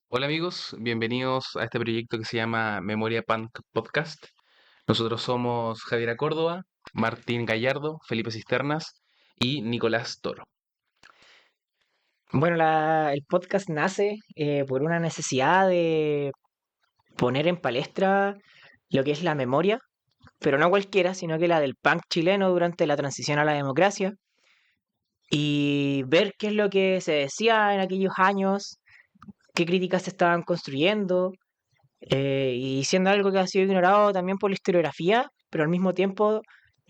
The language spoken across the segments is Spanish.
Hola amigos, bienvenidos a este proyecto que se llama Memoria Punk Podcast. Nosotros somos Javiera Córdoba, Martín Gallardo, Felipe Cisternas y Nicolás Toro. Bueno, el podcast nace por una necesidad de poner en palestra lo que es la memoria, pero no cualquiera, sino que la del punk chileno durante la transición a la democracia, y ver qué es lo que se decía en aquellos años, qué críticas se estaban construyendo, y siendo algo que ha sido ignorado también por la historiografía, pero al mismo tiempo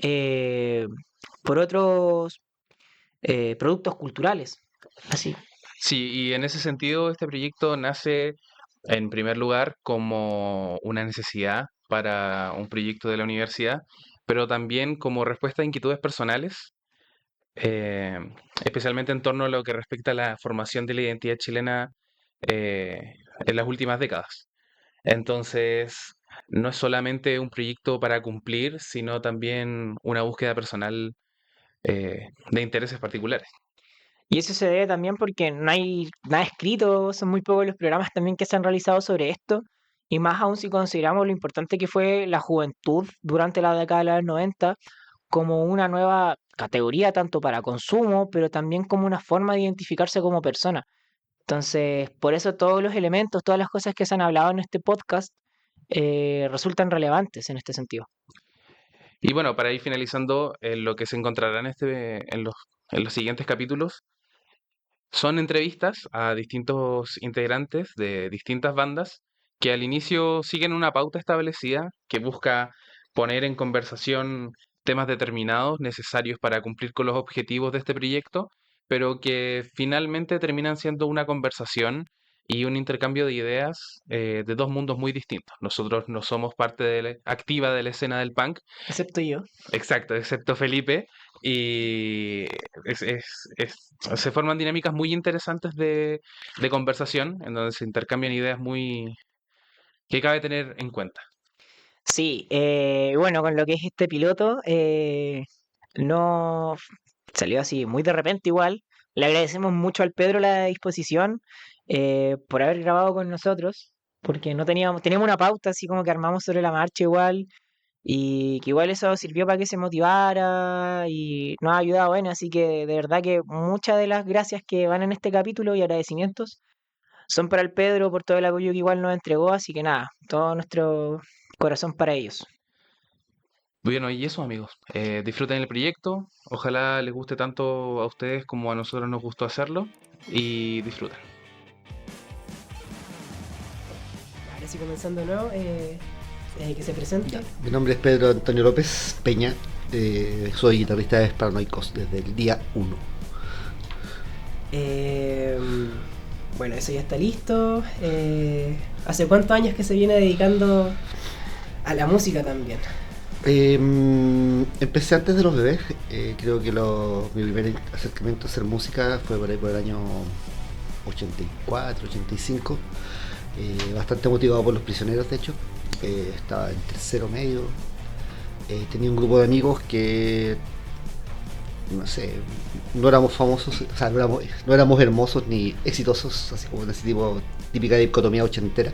eh, por otros productos culturales. Así. Sí, y en ese sentido este proyecto nace en primer lugar como una necesidad para un proyecto de la universidad, pero también como respuesta a inquietudes personales, eh, especialmente en torno a lo que respecta a la formación de la identidad chilena eh, en las últimas décadas. Entonces, no es solamente un proyecto para cumplir, sino también una búsqueda personal de intereses particulares. Y eso se debe también porque no hay nada escrito, son muy pocos los programas también que se han realizado sobre esto, y más aún si consideramos lo importante que fue la juventud durante la década de los 90 como una nueva categoría tanto para consumo, pero también como una forma de identificarse como persona. Entonces, por eso todos los elementos, todas las cosas que se han hablado en este podcast resultan relevantes en este sentido. Y bueno, para ir finalizando, lo que se encontrará en los siguientes capítulos son entrevistas a distintos integrantes de distintas bandas que al inicio siguen una pauta establecida que busca poner en conversación temas determinados necesarios para cumplir con los objetivos de este proyecto, pero que finalmente terminan siendo una conversación y un intercambio de ideas de dos mundos muy distintos. Nosotros no somos parte activa de la escena del punk. Excepto yo. Exacto, excepto Felipe. Y se forman dinámicas muy interesantes de conversación, en donde se intercambian ideas muy que cabe tener en cuenta. Sí, bueno, con lo que es este piloto, no salió así muy de repente igual. Le agradecemos mucho al Pedro la disposición por haber grabado con nosotros, porque no teníamos una pauta así como que armamos sobre la marcha igual, y que igual eso sirvió para que se motivara y nos ha ayudado, bueno, así que de verdad que muchas de las gracias que van en este capítulo y agradecimientos son para el Pedro por todo el apoyo que igual nos entregó, así que nada, todo nuestro corazón para ellos. Bueno, y eso amigos, disfruten el proyecto, ojalá les guste tanto a ustedes como a nosotros nos gustó hacerlo y disfruten. Ahora sí, comenzando de nuevo, que se Ya. presente. Mi nombre es Pedro Antonio López Peña, soy guitarrista de Paranoicos desde el día 1. Eh, bueno, eso ya está listo. ¿Hace cuántos años que se viene dedicando a la música también? Empecé antes de los bebés, creo que mi primer acercamiento a hacer música fue por ahí por el año 84, 85, bastante motivado por Los Prisioneros de hecho. Estaba en tercero medio, tenía un grupo de amigos que no sé, no éramos famosos, o sea, no éramos hermosos ni exitosos, así como en ese tipo, típica dicotomía ochentera.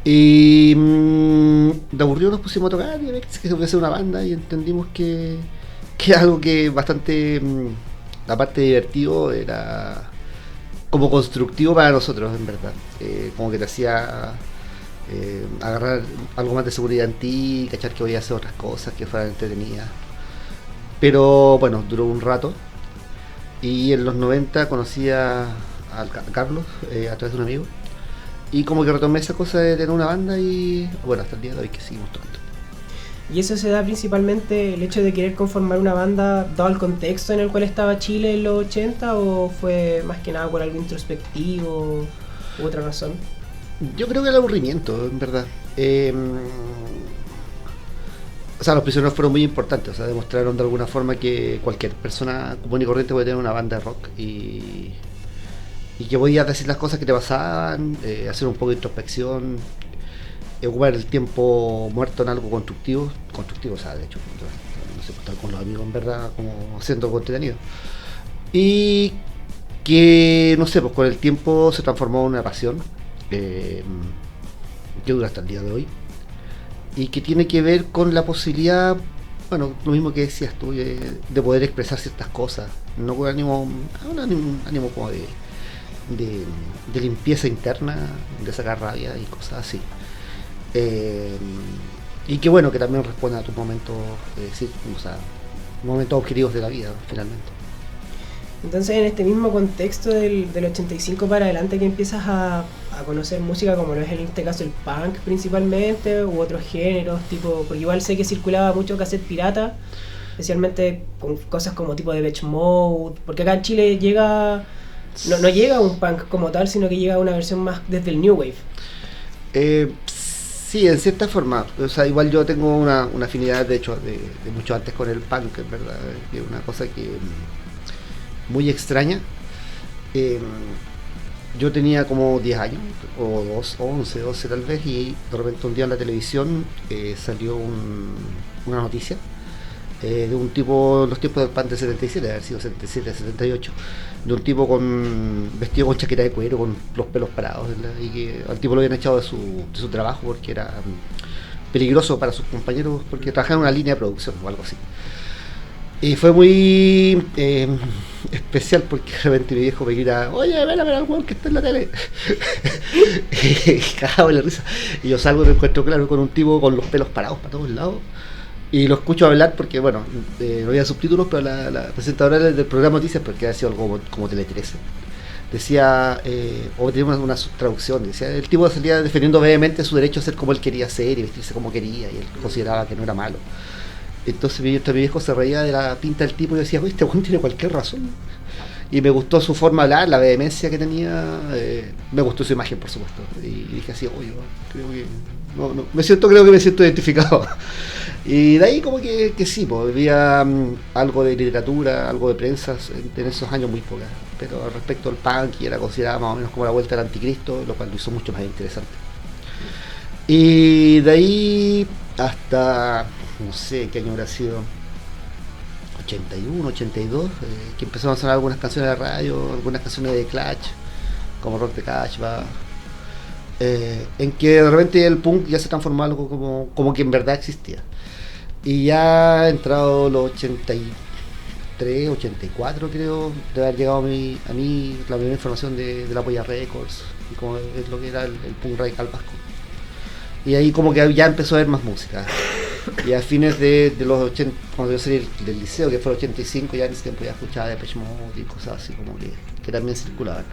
Y de aburrido nos pusimos a tocar y a ver que se podía hacer una banda y entendimos que algo que bastante, aparte de divertido, era como constructivo para nosotros, en verdad. Como que te hacía agarrar algo más de seguridad en ti, cachar que podías hacer otras cosas que fueran entretenidas. Pero bueno, duró un rato. Y en los 90 conocí a Carlos a través de un amigo. Y como que retomé esa cosa de tener una banda y bueno, hasta el día de hoy que seguimos tocando. ¿Y eso se da principalmente el hecho de querer conformar una banda dado el contexto en el cual estaba Chile en los 80 o fue más que nada por algo introspectivo u otra razón? Yo creo que el aburrimiento, en verdad. O sea, los prisioneros fueron muy importantes, o sea, demostraron de alguna forma que cualquier persona común y corriente puede tener una banda de rock y que podías decir las cosas que te pasaban, hacer un poco de introspección, ocupar el tiempo muerto en algo constructivo, o sea, de hecho, no sé, estar con los amigos en verdad, como haciendo contenido. Y que, no sé, pues con el tiempo se transformó en una pasión eh, que dura hasta el día de hoy, y que tiene que ver con la posibilidad, bueno, lo mismo que decías tú, de poder expresar ciertas cosas, no con un ánimo como de limpieza interna, de sacar rabia y cosas así. Y que bueno, que también responde a tus momentos, sí, o sea, momentos objetivos de la vida, finalmente. Entonces, en este mismo contexto del 85 para adelante que empiezas a conocer música como lo es en este caso el punk principalmente, u otros géneros, tipo, porque igual sé que circulaba mucho cassette pirata, especialmente con cosas como tipo de Depeche Mode, porque acá en Chile llega, no llega un punk como tal, sino que llega una versión más desde el New Wave. Sí, en cierta forma, o sea, igual yo tengo una afinidad, de hecho, de mucho antes con el punk, en verdad, que es una cosa que muy extraña. Yo tenía como 10 años, o 11, 12 tal vez, y de repente un día en la televisión salió una noticia de un tipo, los tiempos del punk de 77, debe haber sido 77, 78, de un tipo vestido con chaqueta de cuero, con los pelos parados, ¿verdad? Y que al tipo lo habían echado de su trabajo porque era peligroso para sus compañeros, porque trabajaba en una línea de producción o algo así. Y fue muy especial porque de repente mi viejo me grita, oye, ven a ver al weón que está en la tele. Y cagado de la risa. Y yo salgo y me encuentro, claro, con un tipo con los pelos parados para todos lados. Y lo escucho hablar porque, bueno, no había subtítulos, pero la presentadora del programa Noticias, porque había sido algo como Tele 13, decía, o tenía una traducción, decía, el tipo salía defendiendo vehemente su derecho a ser como él quería ser y vestirse como quería, y él consideraba que no era malo. Entonces mi viejo se reía de la pinta del tipo y decía, este weón tiene cualquier razón. Y me gustó su forma de hablar, la vehemencia que tenía, me gustó su imagen, por supuesto. Y dije así, oye, creo que creo que me siento identificado. Y de ahí como que sí, pues había algo de literatura, algo de prensa en esos años, muy pocas. Pero respecto al punk, y era considerada más o menos como la vuelta al anticristo, lo cual lo hizo mucho más interesante. Y de ahí hasta, no sé qué año habrá sido, 81, 82, que empezaron a sonar algunas canciones de radio, algunas canciones de Clash, como Rock the Catch, en que de repente el punk ya se transformó en algo como que en verdad existía. Y ya ha entrado los 83, 84 creo, de haber llegado a mí la primera información de la Polla Records, y como es lo que era el punk radical vasco. Y ahí como que ya empezó a haber más música. Y a fines de los 80, cuando yo salí del liceo, que fue el 85, ya en ese tiempo ya escuchaba Depeche Mode y cosas así como que también circulaban.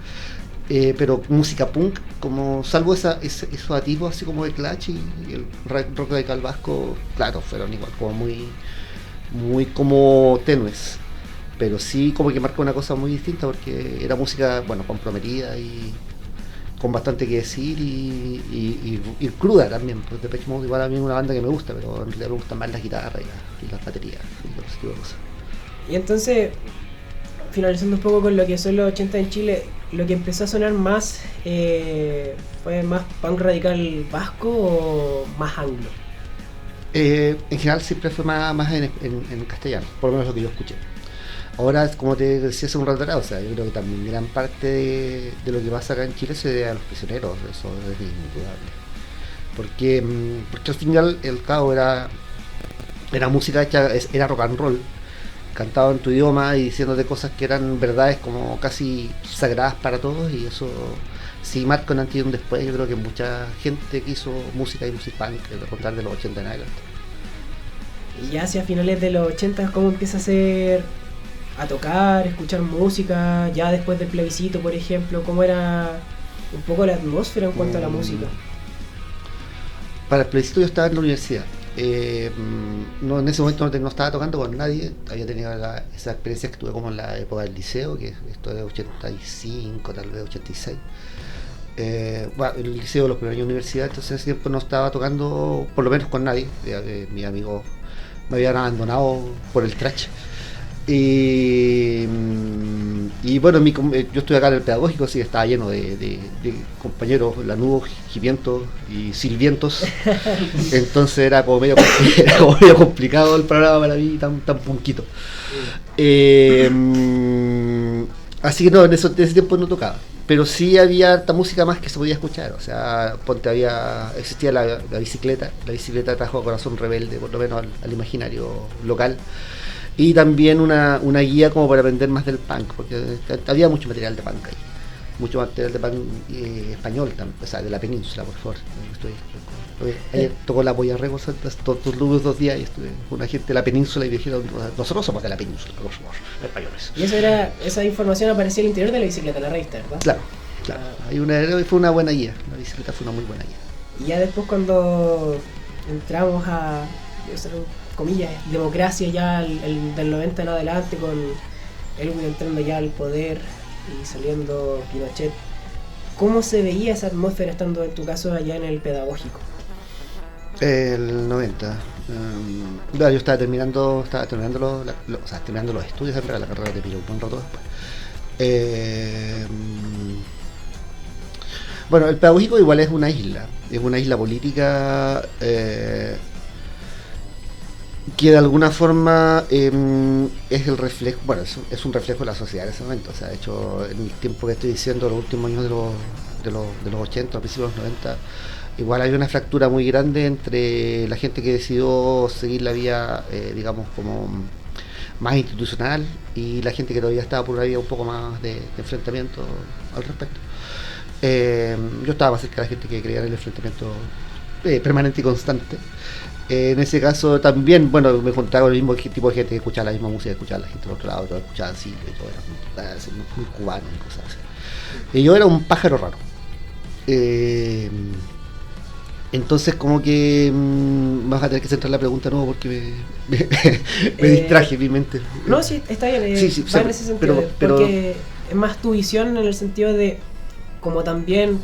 Pero música punk, como salvo esos atisbos así como de Clash y el rock radical vasco, claro, fueron igual, como muy como tenues. Pero sí como que marcó una cosa muy distinta porque era música, bueno, comprometida y con bastante que decir y cruda también, pues Depeche Mode igual a mí es una banda que me gusta, pero en realidad me gustan más las guitarras y las baterías y todo ese tipo de cosas. Y entonces, finalizando un poco con lo que son los 80 en Chile, lo que empezó a sonar más, ¿fue más punk radical vasco o más anglo? En general siempre fue más en castellano, por lo menos lo que yo escuché. Ahora, como te decía hace un rato atrás, o sea, yo creo que también gran parte de lo que pasa acá en Chile se debe a los prisioneros, eso es indudable. Porque al final el cabo era música hecha, era rock and roll, cantado en tu idioma y diciéndote cosas que eran verdades como casi sagradas para todos, y eso sí marca un antes y un después. Yo creo que mucha gente que hizo música y music punk, a contar de los 80 en adelante. Y ya hacia finales de los 80, ¿cómo empieza a tocar, escuchar música? Ya después del plebiscito, por ejemplo, ¿cómo era un poco la atmósfera en cuanto a la música? Para el plebiscito yo estaba en la universidad. No, en ese momento no estaba tocando con nadie, había tenido esa experiencia que tuve como en la época del liceo, que esto es 85, tal vez 86. Bueno, el liceo, los primeros años de universidad, entonces en ese tiempo no estaba tocando, por lo menos con nadie. Mis amigos me habían abandonado por el trash. Y bueno, yo estoy acá en el pedagógico, así que estaba lleno de compañeros lanudos, jipientos y silvientos. Entonces era como medio complicado el programa para mí, tan punquito. Así que no, en ese tiempo no tocaba. pero sí había harta música más que se podía escuchar. O sea, existía la bicicleta trajo a Corazón Rebelde, por lo menos al imaginario local. Y también una guía como para aprender más del punk, porque había mucho material de punk ahí. Mucho material de punk español también, o sea, de la península, por favor. Ayer tocó la Polla Records, todos los 2 días, y estuve con una gente de la península y dijeron, nosotros somos de la península, por favor, españoles. Y esa información aparecía al interior de la bicicleta, la revista, ¿verdad? Claro. Fue una buena guía, la bicicleta fue una muy buena guía. Y ya después cuando entramos a, comillas, democracia ya del 90 en adelante, con Elwin entrando ya al poder y saliendo Pinochet, ¿cómo se veía esa atmósfera estando en tu caso allá en el pedagógico? El 90. Yo estaba terminando los estudios, la carrera de Pilo un rato después. Bueno, el pedagógico igual es una isla política que de alguna forma es el reflejo, bueno, es un reflejo de la sociedad en ese momento. O sea, de hecho, en el tiempo que estoy diciendo, los últimos años de los 80, a principios de los 90, igual había una fractura muy grande entre la gente que decidió seguir la vía, digamos, como más institucional, y la gente que todavía estaba por una vía un poco más de enfrentamiento al respecto. Yo estaba más cerca de la gente que creía en el enfrentamiento permanente y constante. En ese caso también, bueno, me juntaba con el mismo tipo de gente que escuchaba la misma música, escuchaba la gente del otro lado, que escuchaba Silvio y todo, era muy cubano y cosas así. Y yo era un pájaro raro. Entonces como que me vas a tener que centrar la pregunta nuevo porque me distraje mi mente. No, sí, está bien, sí, va en ese sentido, porque es más tu visión en el sentido de como también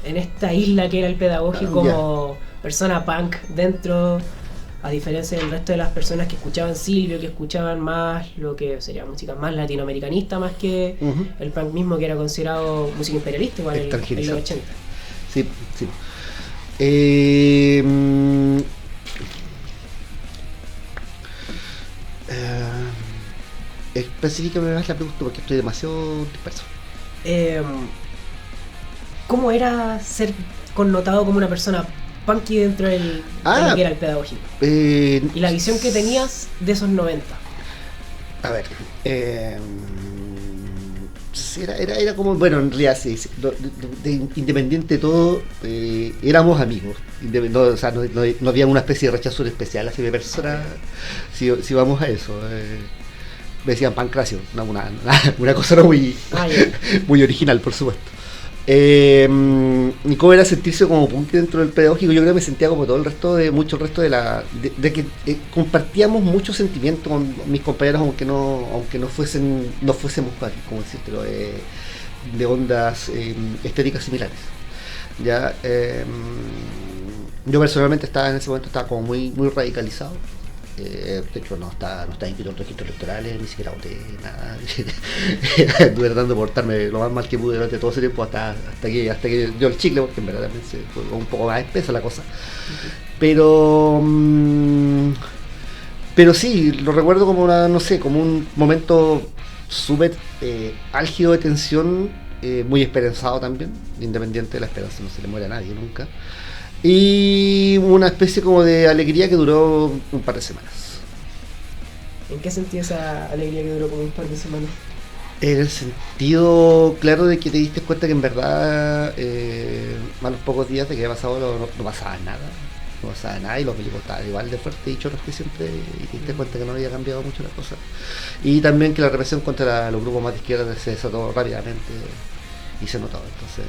en esta isla que era el pedagógico como persona punk dentro, a diferencia del resto de las personas que escuchaban Silvio, que escuchaban más lo que sería música más latinoamericanista, más que el punk mismo, que era considerado música imperialista igual en los 80. Sí. Específicamente la pregunta porque estoy demasiado disperso. ¿Cómo era ser connotado como una persona punky dentro de lo que era el pedagógico? Y la visión que tenías de esos 90. A ver, era como, bueno, en realidad sí, independiente de todo, éramos amigos. No había una especie de rechazo especial hacia mi persona, si vamos a eso. Me decían Pancracio, una cosa no muy, muy original, por supuesto. Y cómo era sentirse como punk dentro del pedagógico. Yo creo que me sentía como todo el resto de que compartíamos muchos sentimientos con mis compañeros, aunque no fuésemos como decírtelo, de ondas estéticas similares. Ya yo personalmente en ese momento estaba como muy radicalizado. De hecho no está inscrito en registros electorales, ni siquiera voté nada. Estuve tratando de portarme lo más mal que pude durante todo ese tiempo hasta que dio el chicle, porque en verdad también se fue un poco más espesa la cosa. Pero sí, lo recuerdo como como un momento súper álgido de tensión, muy esperanzado también, independiente de la esperanza, no se le muere a nadie nunca. Y una especie como de alegría que duró un par de semanas. ¿En qué sentido esa alegría que duró como un par de semanas? En el sentido claro de que te diste cuenta que en verdad a los pocos días de que había pasado no pasaba nada y los milicos estaban igual de fuertes y choros que siempre, y te diste cuenta que no había cambiado mucho la cosa. Y también que la represión contra los grupos más de izquierda se desató rápidamente y se notó. Entonces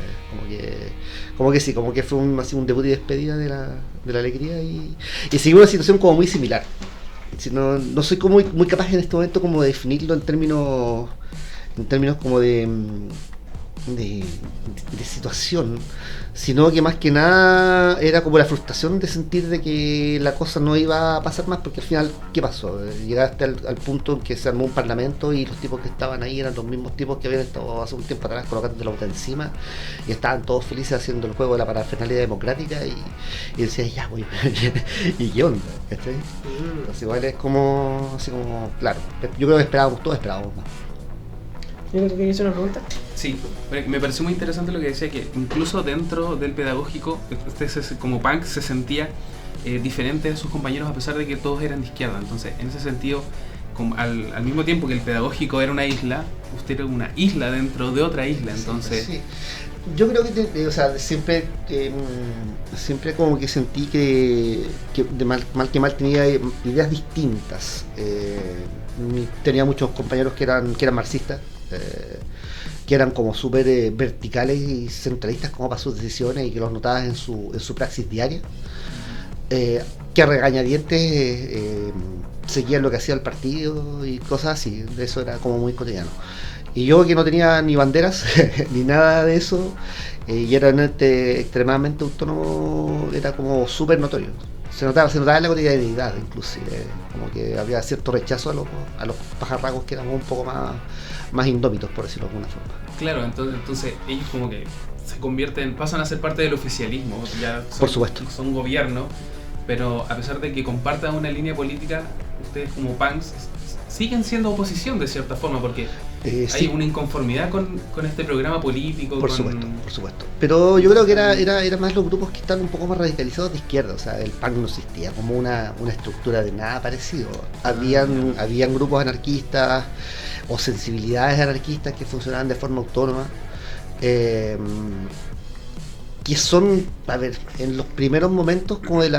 como que fue un debut y despedida de la alegría, y siguió una situación como muy similar. No soy como muy capaz en este momento como de definirlo en términos como de situación, sino que más que nada era como la frustración de sentir de que la cosa no iba a pasar más, porque al final, ¿qué pasó? Llegaste al punto en que se armó un parlamento y los tipos que estaban ahí eran los mismos tipos que habían estado hace un tiempo atrás colocando la bota encima, y estaban todos felices haciendo el juego de la parafernalia democrática, y decías, ya voy, ¿y qué onda? ¿Cachai? Entonces igual es como, así como, claro, yo creo que todos esperábamos más. Nico, ¿tú querías hacer una pregunta? Sí, me pareció muy interesante lo que decía, que incluso dentro del pedagógico, como punk se sentía diferente de sus compañeros a pesar de que todos eran de izquierda. Entonces, en ese sentido, al mismo tiempo que el pedagógico era una isla, usted era una isla dentro de otra isla. Entonces, Sí. Yo creo que, o sea, siempre como que sentí que de mal que mal tenía ideas distintas. Tenía muchos compañeros que eran marxistas, que eran como súper verticales y centralistas como para sus decisiones y que los notabas en su praxis diaria, que a regañadientes seguían lo que hacía el partido y cosas así. Eso era como muy cotidiano. Y yo, que no tenía ni banderas ni nada de eso, y era extremadamente autónomo, era como súper notorio. Se notaba en la cotidianidad, inclusive, como que había cierto rechazo a los pajarracos que éramos un poco más indómitos, por decirlo de alguna forma. claro, entonces ellos como que pasan a ser parte del oficialismo, ya Por supuesto. son gobierno, pero a pesar de que compartan una línea política, ustedes como punks siguen siendo oposición de cierta forma, porque hay Sí. una inconformidad con este programa político. Por supuesto. Pero yo creo que era más los grupos que están un poco más radicalizados de izquierda. O sea, el punk no existía como una estructura de nada parecido. Habían grupos anarquistas o sensibilidades anarquistas que funcionaban de forma autónoma. Que son, a ver, en los primeros momentos como de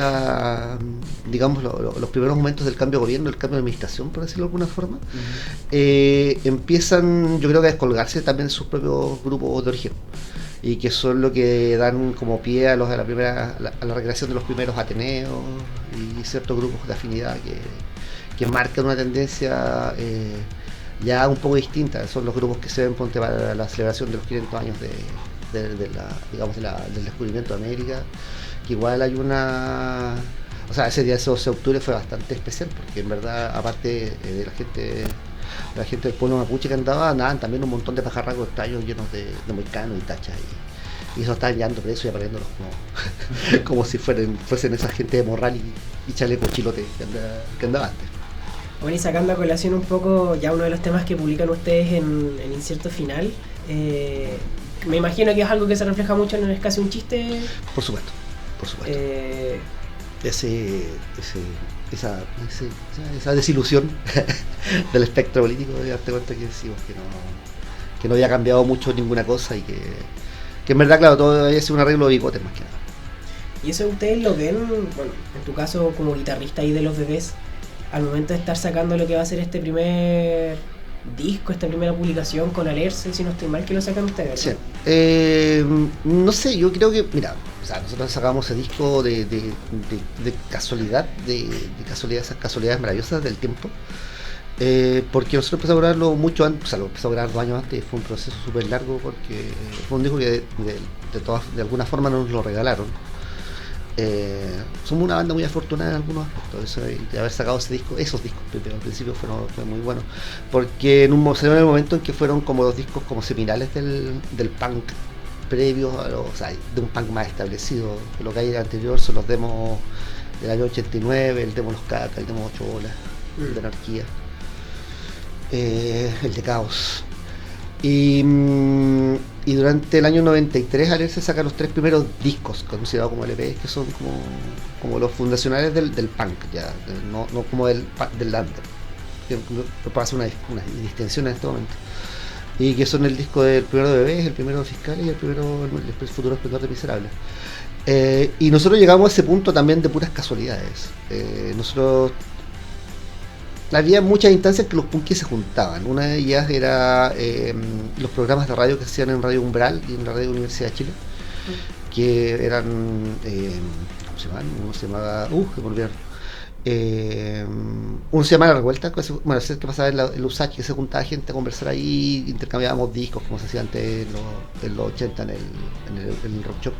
digamos, los primeros momentos del cambio de gobierno, el cambio de administración, por decirlo de alguna forma, empiezan, yo creo que a descolgarse también de sus propios grupos de origen, y que son lo que dan como pie a la recreación de los primeros ateneos y ciertos grupos de afinidad que marcan una tendencia ya un poco distinta. Son los grupos que se ven, ponte, para la celebración de los 500 años del descubrimiento de América, que igual hay una... O sea, ese día, ese 12 de octubre, fue bastante especial, porque en verdad, aparte de la gente del pueblo mapuche que andaban también un montón de pajarracos extraños llenos de moicanos y tachas, y eso estaban llevando presos y apareciéndolos como si fuesen esa gente de morral y chaleco chilote que andaba antes. Bueno, y sacando a colación un poco ya uno de los temas que publican ustedes en Incierto Final, me imagino que es algo que se refleja mucho en el Es Casi un Chiste. Por supuesto. Esa desilusión del espectro político, de darte cuenta que decimos que no había cambiado mucho ninguna cosa, y que en verdad, claro, todo había sido un arreglo de bigotes más que nada. Y eso ustedes lo ven, bueno, en tu caso como guitarrista ahí de Los Bebés, al momento de estar sacando lo que va a ser este primer disco, esta primera publicación con Alerce, si no estoy mal, que lo sacan ustedes, ¿no? Sí. No sé, yo creo que, mira, o sea, nosotros sacamos ese disco de casualidad, esas casualidades maravillosas del tiempo, porque nosotros empezamos a grabarlo mucho antes, o sea, lo empezamos a grabar 2 años antes, fue un proceso súper largo, porque fue un disco que de alguna forma nos lo regalaron. Somos una banda muy afortunada en algunos aspectos, eso, de haber sacado esos discos al principio fue muy bueno, porque salió en el momento en que fueron como los discos como seminales del punk previos o sea, de un punk más establecido. Lo que hay anterior son los demos del año 89, el demo Los Cacas, el demo 8 bolas, el de Anarquía, el de Caos. Y durante el año 93 Alerce saca los 3 primeros discos considerados como LPs, que son como los fundacionales del punk, ya no como del under, que para hacer una distinción en este momento, y que son el disco del primero de Bebés, el primero de Fiscales y el futuro esplendor de Miserables. Y nosotros llegamos a ese punto también de puras casualidades. Había muchas instancias que los punkis se juntaban. Una de ellas era los programas de radio que se hacían en Radio Umbral y en la Radio Universidad de Chile, que eran, ¿cómo se llamaban? Uno se llamaba, que me olvidaron. Uno se llamaba La Revuelta, que pasaba en el USACH, que se juntaba gente a conversar ahí, intercambiábamos discos como se hacía antes en los 80 en el Rock Shop.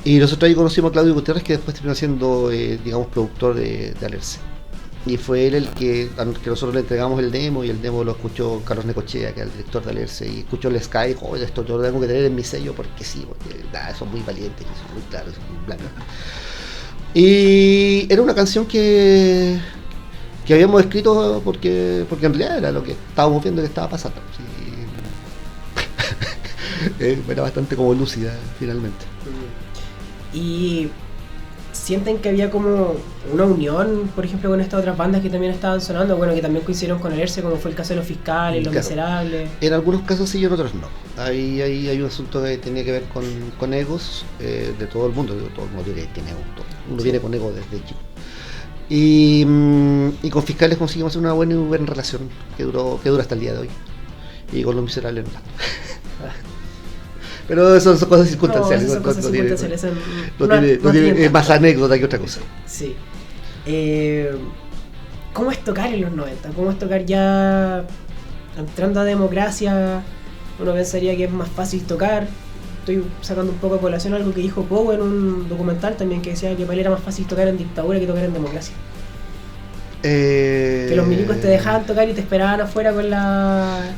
Y nosotros ahí conocimos a Claudio Gutiérrez, que después terminó siendo, digamos, productor de Alerce. Y fue él el que nosotros le entregamos el demo, y el demo lo escuchó Carlos Necochea, que era el director de Alerce, y escuchó el Sky, y dijo, oye, esto yo lo tengo que tener en mi sello porque sí, porque son muy valientes, son muy claros, son muy blancos. Y era una canción que habíamos escrito porque en realidad era lo que estábamos viendo que estaba pasando. Sí, Era bastante como lúcida finalmente. Y sienten que había como una unión, por ejemplo, con estas otras bandas que también estaban sonando, bueno, que también coincidieron con el ERCE, como fue el caso de Los Fiscales, Los Claro. Miserables. En algunos casos sí y en otros no. Hay un asunto que tenía que ver con egos de todo el mundo. Digo, todo el mundo tiene egos. Uno viene con ego desde chico. Y con Fiscales conseguimos una buena relación que dura hasta el día de hoy. Y con Los Miserables no. Pero son cosas circunstanciales. No, esas son cosas no tiene- circunstanciales, son- no no- tiene- no no tiene- tienen es más anécdota que otra cosa. Sí. ¿Cómo es tocar en los 90? ¿Cómo es tocar ya entrando a democracia? Uno pensaría que es más fácil tocar. Estoy sacando un poco a colación algo que dijo Poe en un documental también, que decía que para él era más fácil tocar en dictadura que tocar en democracia. Que los milicos te dejaban tocar y te esperaban afuera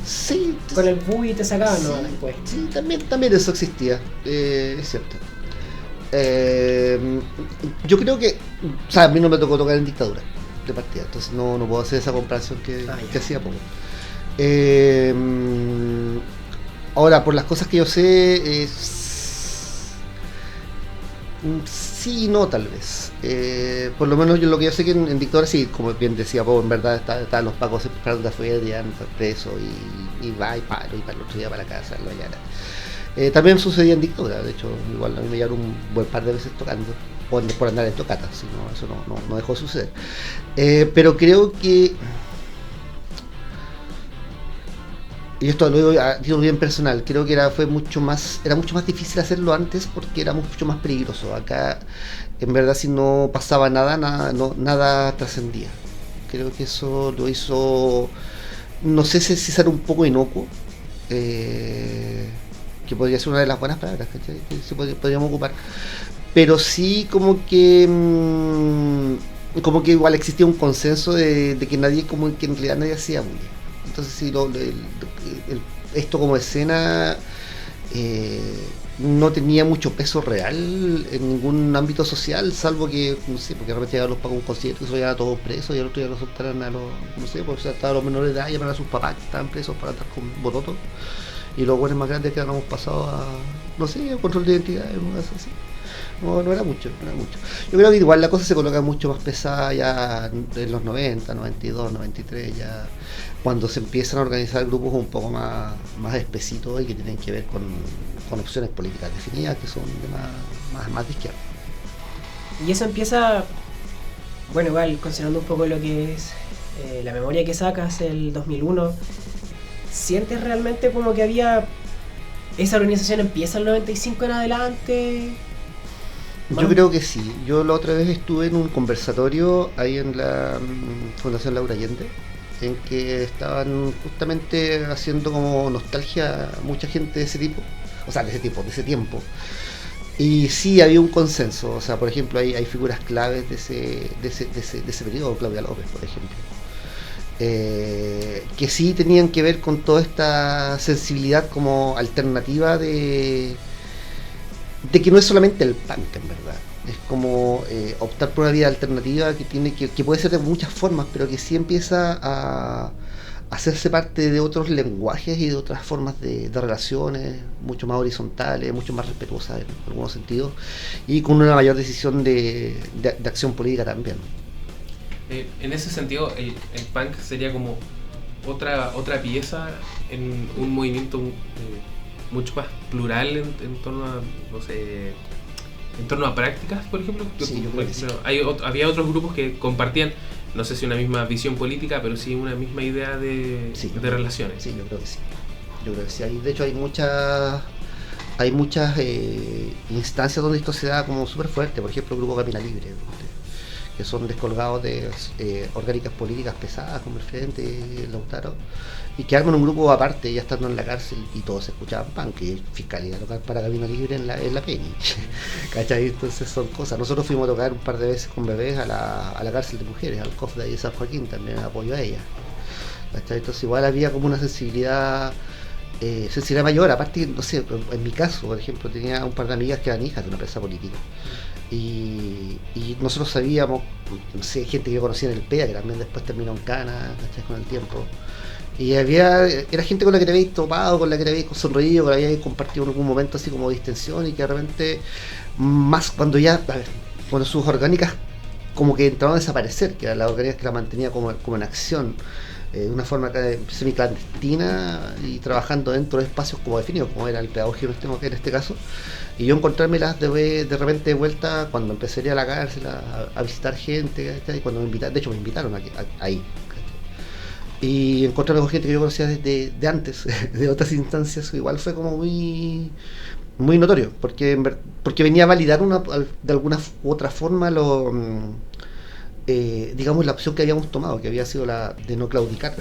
Sí, con el buggy y te sacaban, ¿no? sí, Después. sí, también eso existía, es cierto. Yo creo que, o sea, a mí no me tocó tocar en dictadura de partida, entonces no puedo hacer esa comparación que Ya. hacía poco. Ahora, por las cosas que yo sé, sí y no, tal vez. Por lo menos lo que yo sé que en dictadura sí, como bien decía Poe, en verdad estaban los pacos esperando afuera, ya no fue preso y va y para el otro día para la casa, lo mañana. También sucedía en dictadura, de hecho, igual a mí me llevaron un buen par de veces tocando, por andar en tocata, si no, eso no dejó de suceder. Pero creo que, y esto lo digo a título bien personal, creo que era mucho más difícil hacerlo antes porque era mucho más peligroso. Acá, en verdad, si no pasaba nada trascendía. Creo que eso lo hizo, no sé si será un poco inocuo, que podría ser una de las buenas palabras, ¿cachai? Que sí podríamos ocupar. Pero sí como que igual existía un consenso de que nadie, como que en realidad nadie hacía bullying. Entonces sí, esto como escena no tenía mucho peso real en ningún ámbito social, salvo que, no sé, porque de repente llegaban los pagos un concierto y se llevaban a todos presos y al otro día los soltaran a los, no sé, porque estaban los menores de edad, llaman a sus papás que estaban presos para estar con bototos, y los buenos más grandes que habíamos pasado a, no sé, a control de identidad, así. No era mucho. Yo creo que igual la cosa se coloca mucho más pesada ya en los 90, 92, 93, ya cuando se empiezan a organizar grupos un poco más espesitos y que tienen que ver con opciones políticas definidas que son más de izquierda. Y eso empieza, bueno, igual considerando un poco lo que es la memoria que sacas, el 2001, ¿sientes realmente como que había esa organización empieza el 95 en adelante? Yo creo que sí. Yo la otra vez estuve en un conversatorio ahí en la Fundación Laura Allende, en que estaban justamente haciendo como nostalgia a mucha gente de ese tipo, o sea, de ese tiempo. Y sí había un consenso, o sea, por ejemplo, hay figuras claves de ese periodo, Claudia López, por ejemplo, que sí tenían que ver con toda esta sensibilidad como alternativa de que no es solamente el punk, en verdad. Es como optar por una vida alternativa que puede ser de muchas formas, pero que sí empieza a hacerse parte de otros lenguajes y de otras formas de relaciones, mucho más horizontales, mucho más respetuosas en algunos sentidos, y con una mayor decisión de acción política también. En ese sentido, el punk sería como otra pieza en un movimiento mucho más plural en torno a, no sé, en torno a prácticas, por ejemplo. Sí, yo creo que sí. Había otros grupos que compartían, no sé si una misma visión política, pero sí una misma idea de relaciones. Sí, yo creo que sí. De hecho, hay muchas instancias donde esto se da como súper fuerte. Por ejemplo, el grupo Camina Libre, que son descolgados de orgánicas políticas pesadas como el Frente, el Lautaro, y que arman un grupo aparte ya estando en la cárcel y todos escuchaban punk, y el fiscal iba a tocar para Camino Libre en la Peña. ¿Cachai? Entonces son cosas. Nosotros fuimos a tocar un par de veces con bebés a la cárcel de mujeres, al COF de ahí de San Joaquín, también en apoyo a ella. ¿Cachai? Entonces igual había como una sensibilidad mayor. Aparte, no sé, en mi caso, por ejemplo, tenía un par de amigas que eran hijas de una presa política. Y nosotros sabíamos, no sé, gente que yo conocía en el PEA, que también después terminó en Cana, ¿cachai? Con el tiempo. Y era gente con la que te habéis topado, con la que te habéis sonreído, con la que habéis compartido en algún momento así como distensión y que de repente, más cuando ya, a ver, cuando sus orgánicas como que entraron a desaparecer, que eran las orgánicas que la mantenía como en acción, de una forma semi-clandestina y trabajando dentro de espacios como definidos, como era el pedagogio en este caso. Y yo encontrármelas de repente de vuelta cuando empecé a ir a la cárcel a visitar gente, ¿cachai? Cuando me invitaron, de hecho me invitaron ahí. Y encontrarme con gente que yo conocía de antes, de otras instancias, igual fue como muy notorio, porque venía a validar de alguna u otra forma digamos la opción que habíamos tomado, que había sido la de no claudicar,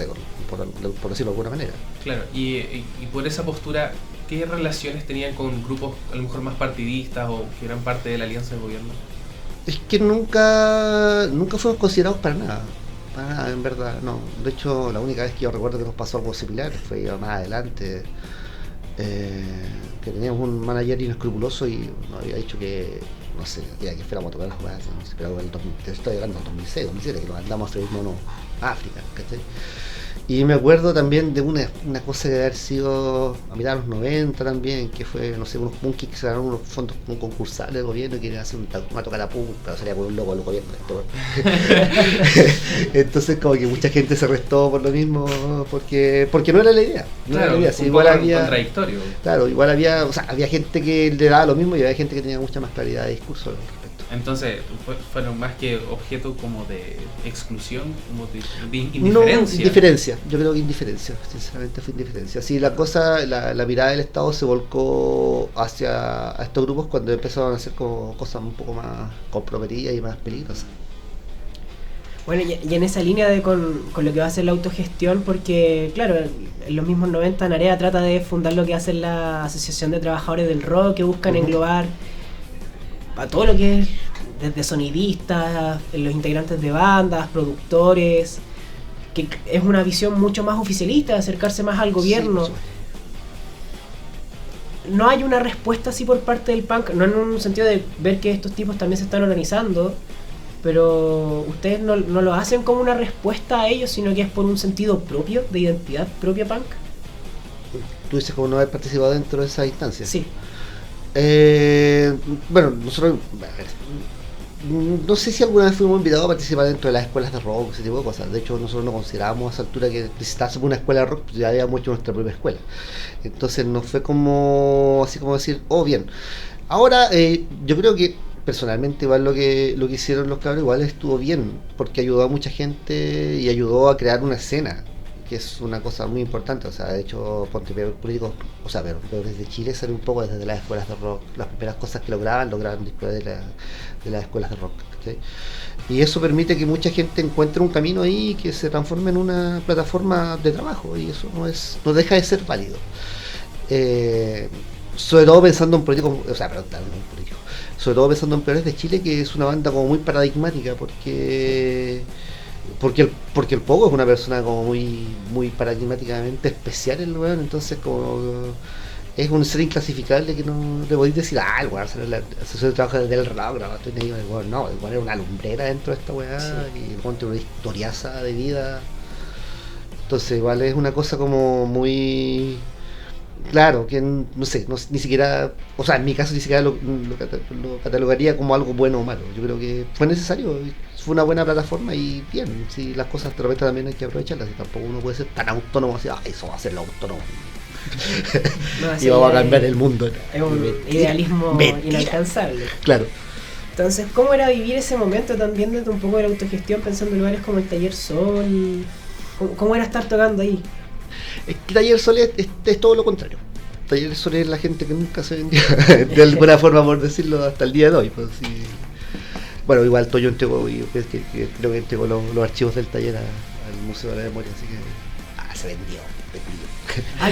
por decirlo de alguna manera. Claro, y por esa postura, ¿qué relaciones tenían con grupos a lo mejor más partidistas o que eran parte de la alianza de gobierno? Es que nunca fuimos considerados para nada, en verdad, no. De hecho, la única vez que yo recuerdo que nos pasó algo similar fue más adelante, que teníamos un manager inescrupuloso y nos había dicho que, no sé, que fuéramos a tocar las jugadas, no sé, pero te estoy hablando en 2006, 2007, que nos andamos a freír mono a África, ¿cachai? Y me acuerdo también de una cosa que debe haber sido a mitad de los 90 también, que fue, no sé, unos punkis que se ganaron unos fondos concursales del gobierno y querían hacer una tocada punk, pero sería por un loco del gobierno. Entonces como que mucha gente se arrestó por lo mismo, porque no era la idea. No claro, era la idea. Sí, igual había contradictorio. Claro, igual había, o sea, había gente que le daba lo mismo y había gente que tenía mucha más claridad de discurso al respecto. Entonces, fueron más que objeto como de exclusión, como de indiferencia. No, indiferencia, yo creo que indiferencia, sinceramente fue indiferencia. Sí, la mirada del Estado se volcó hacia a estos grupos cuando empezaron a hacer como cosas un poco más comprometidas y más peligrosas. Bueno, y en esa línea con lo que va a ser la autogestión, porque claro, en los mismos 90 Narea trata de fundar lo que va a ser la Asociación de Trabajadores del Rock, que buscan englobar a todo lo que es desde sonidistas, los integrantes de bandas, productores, que es una visión mucho más oficialista, de acercarse más al gobierno. Sí, no hay una respuesta así por parte del punk, no en un sentido de ver que estos tipos también se están organizando, pero ustedes no lo hacen como una respuesta a ellos, sino que es por un sentido propio, de identidad propia punk. Tú dices como no haber participado dentro de esa instancia. Sí. Bueno, nosotros, no sé si alguna vez fuimos invitados a participar dentro de las escuelas de rock, ese tipo de cosas. De hecho, nosotros no considerábamos a esa altura que necesitábamos una escuela de rock, pues ya habíamos hecho nuestra propia escuela. Entonces no fue como así como decir, oh, bien. Ahora, yo creo que personalmente igual lo que hicieron los cabros igual estuvo bien, porque ayudó a mucha gente y ayudó a crear una escena, que es una cosa muy importante. O sea, de hecho, políticos, o sea, pero desde Chile salió un poco desde las escuelas de rock. Las primeras cosas que lograban después de las escuelas de rock, ¿sí? Y eso permite que mucha gente encuentre un camino ahí que se transforme en una plataforma de trabajo, y eso no deja de ser válido. Sobre todo pensando en políticos, o sea, perdón, en políticos, sobre todo pensando en Peores de Chile, que es una banda como muy paradigmática, porque el Pogo es una persona como muy paradigmáticamente especial el weón, entonces como es un ser inclasificable que no le podéis decir, el weón sale la asesor de trabajo del rock, el weón no, el weón era una lumbrera dentro de esta weá, sí. Y el weón tiene una historiaza de vida, entonces igual es una cosa como muy claro, que no sé, ni siquiera, o sea, en mi caso ni siquiera lo catalogaría como algo bueno o malo. Yo creo que fue necesario, fue una buena plataforma y bien, si las cosas de repente también hay que aprovecharlas, y tampoco uno puede ser tan autónomo así, eso va a ser lo autónomo. No, y vamos a cambiar el mundo. Es un idealismo inalcanzable. Claro. Entonces, ¿cómo era vivir ese momento también desde un poco de la autogestión, pensando en lugares como el Taller Sol? ¿Cómo era estar tocando ahí? Es que Taller Sol es todo lo contrario. Taller Sol es la gente que nunca se vendió, de alguna forma, por decirlo, hasta el día de hoy. Pues, sí. Bueno, igual Toyo entregó, que creo que entregó los archivos del taller al Museo de la Memoria, así que se vendió.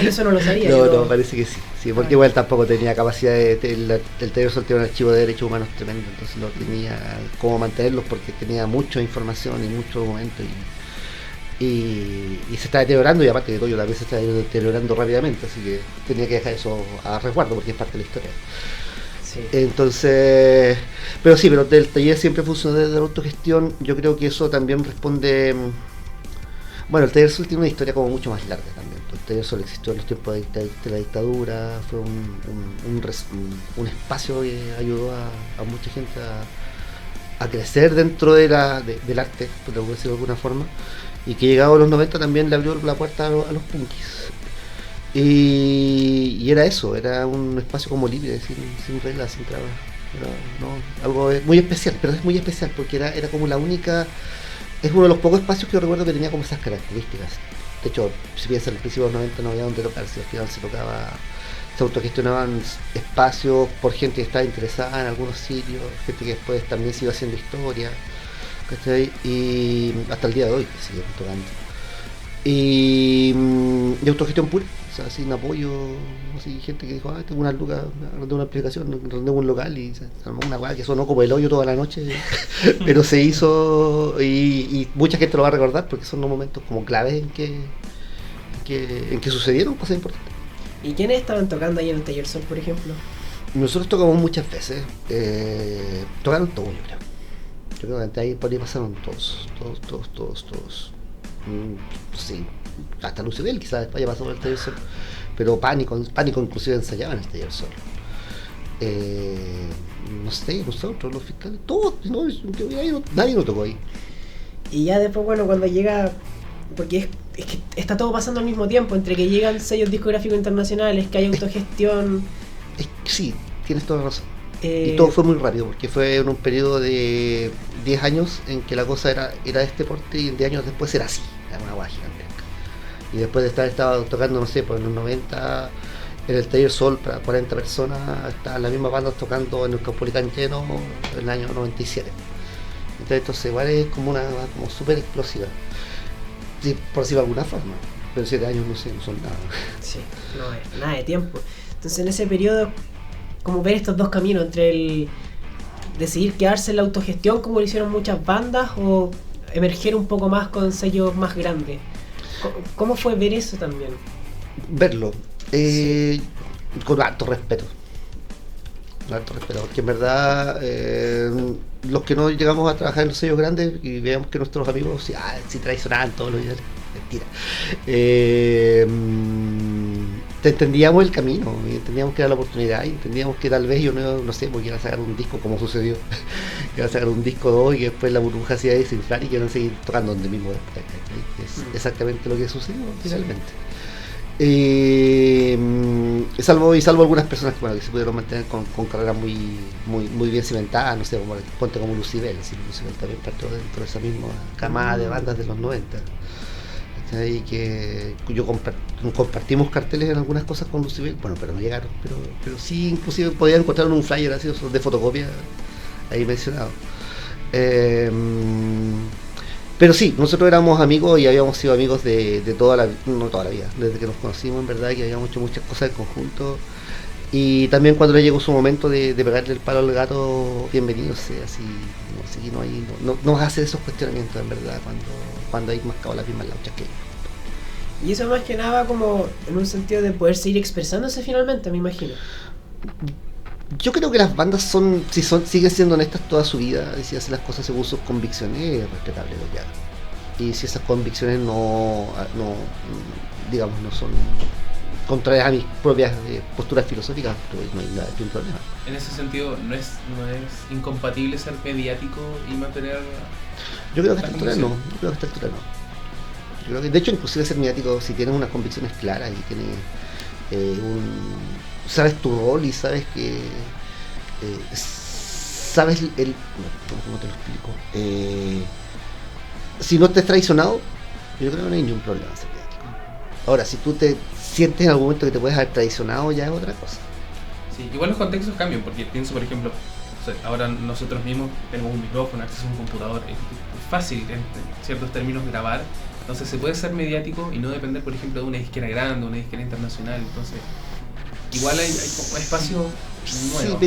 Yo eso no lo sabía. No, parece que sí, porque igual tampoco tenía capacidad el Taller Sol tiene un archivo de derechos humanos tremendo, entonces no tenía cómo mantenerlos porque tenía mucha información y muchos documentos y se está deteriorando, y aparte de Toyo también se está deteriorando rápidamente, así que tenía que dejar eso a resguardo porque es parte de la historia. Sí. Entonces, pero el taller siempre funcionó desde la autogestión. Yo creo que eso también responde, Bueno, el Taller Sol tiene una historia como mucho más larga también. El Taller Sol existió en los tiempos de la dictadura, fue un espacio que ayudó a mucha gente a crecer dentro del arte, por decirlo de alguna forma, y que llegado a los 90 también le abrió la puerta a los punkis. Y era eso, era un espacio como libre, sin reglas, sin trabas. Algo muy especial, pero es muy especial porque era como la única, es uno de los pocos espacios que yo recuerdo que tenía como esas características. De hecho, si piensas en el principio de los 90 no había donde tocar, si al final se autogestionaban espacios por gente que estaba interesada en algunos sitios, gente que después también se iba haciendo historia, ¿cachai? Y hasta el día de hoy que siguen tocando. Y autogestión pura, o sea, sin apoyo, así, gente que dijo, tengo unas lucas, arrendé una aplicación, arrendé un local y se armó una weá que sonó como el hoyo toda la noche, pero se hizo y mucha gente lo va a recordar porque son los momentos como claves en que sucedieron cosas importantes. ¿Y quiénes estaban tocando ahí en el Taller Sol, por ejemplo? Nosotros tocamos muchas veces, tocaron todos, yo creo. Yo creo que ahí por ahí pasaron todos. Sí, hasta Lucibel quizás haya pasado por el Taller Sol, pero Pánico inclusive ensayaba en el Taller Sol. No sé, nosotros, los fiscales, todos, nadie nos tocó ahí. Y ya después, bueno, cuando llega, porque es que está todo pasando al mismo tiempo, entre que llegan sellos discográficos internacionales, que hay autogestión. Sí, tienes toda la razón. Y todo fue muy rápido, porque fue en un periodo de 10 años en que la cosa era de este porte y 10 años después era así, era una guay gigantesca. Y después de estaba tocando, no sé, pues en los 90 en el Taller Sol para 40 personas, estaban las mismas bandas tocando en el Caupolicán lleno en el año 97. Entonces igual es como una como súper explosiva, sí, por decirlo de alguna forma, pero 7 años no sé, no son nada. Sí, no es nada de tiempo. Entonces en ese periodo, como ver estos dos caminos entre el decidir quedarse en la autogestión como lo hicieron muchas bandas o emerger un poco más con sellos más grandes. ¿Cómo fue ver eso también? Verlo, con alto respeto, porque en verdad los que no llegamos a trabajar en los sellos grandes y veamos que nuestros amigos si traicionaban todos los días, mentira. Entendíamos el camino, y entendíamos que era la oportunidad, y entendíamos que tal vez yo no sé, porque iban a sacar un disco como sucedió, iban a sacar un disco 2 y que después la burbuja se iba a desinflar y que iban a seguir tocando donde mismo después. Es exactamente lo que sucedió finalmente. Salvo algunas personas que se pudieron mantener con carreras muy bien cimentadas, no sé, como ponte como Lucibel, Lucibel también partió dentro de esa misma camada de bandas de los 90. Y que compartimos carteles en algunas cosas con Lucibel, bueno, pero no llegaron, pero sí, inclusive podían encontrar un flyer así de fotocopia ahí mencionado. Pero sí, nosotros éramos amigos y habíamos sido amigos de no toda la vida, desde que nos conocimos, en verdad, que habíamos hecho muchas cosas en conjunto. Y también cuando le llegó su momento de pegarle el palo al gato, bienvenido sea, así, no nos hace esos cuestionamientos, en verdad, cuando hay mascado las mismas lauchas que ellos. Y eso más que nada como en un sentido de poder seguir expresándose finalmente, me imagino. Yo creo que las bandas siguen siendo honestas toda su vida, y si hacen las cosas según sus convicciones, es respetable lo que hagan. Y si esas convicciones no son contrarias a mis propias posturas filosóficas, pues no hay nada de problema. En ese sentido, ¿no es incompatible ser mediático y mantener? Yo creo que a esta altura no. Yo creo que, de hecho, inclusive ser mediático, si tienes unas convicciones claras y tienes sabes tu rol y sabes que sabes ¿cómo te lo explico? Si no te has traicionado, yo creo que no hay ningún problema en ser mediático. Ahora, si tú te sientes en algún momento que te puedes haber traicionado, ya es otra cosa. Sí, igual los contextos cambian, porque pienso, por ejemplo, ahora nosotros mismos tenemos un micrófono, acceso a un computador, es fácil en ciertos términos grabar, entonces se puede ser mediático y no depender, por ejemplo, de una disquera grande, una disquera internacional, entonces igual hay espacio nuevo.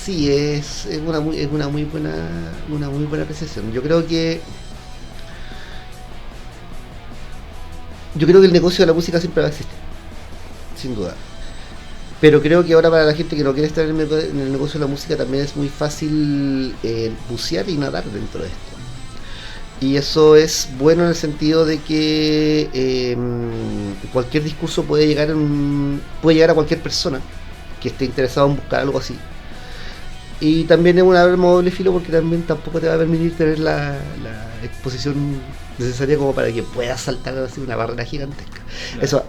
Sí, es una muy buena apreciación. Yo creo que el negocio de la música siempre va a existir, sin duda. Pero creo que ahora para la gente que no quiere estar en el negocio de la música también es muy fácil bucear y nadar dentro de esto. Y eso es bueno en el sentido de que cualquier discurso puede llegar a cualquier persona que esté interesado en buscar algo así. Y también es un arma de doble filo porque también tampoco te va a permitir tener la exposición necesaria como para que puedas saltar así una barrera gigantesca. Claro. Eso,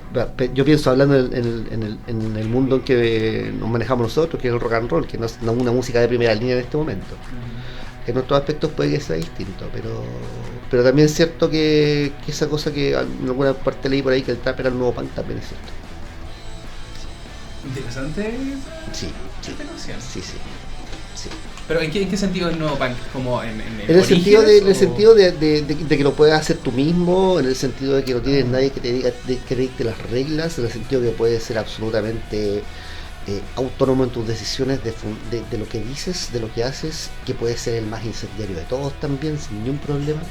yo pienso hablando en el mundo en que nos manejamos nosotros, que es el rock and roll, que no es una música de primera línea en este momento. En otros aspectos puede que sea distinto, pero también es cierto que esa cosa que en alguna parte leí por ahí, que el trap era el nuevo punk, también es cierto. Interesante Sí, esta canción. sí. Pero ¿en qué sentido es nuevo punk? ¿Como en En el sentido, orígenes, en el o- sentido de que lo puedes hacer tú mismo, en el sentido de que no tienes nadie que te diga que dicte las reglas, en el sentido de que puedes ser absolutamente autónomo en tus decisiones de lo que dices, de lo que haces, que puedes ser el más incendiario de todos también, sin ningún problema,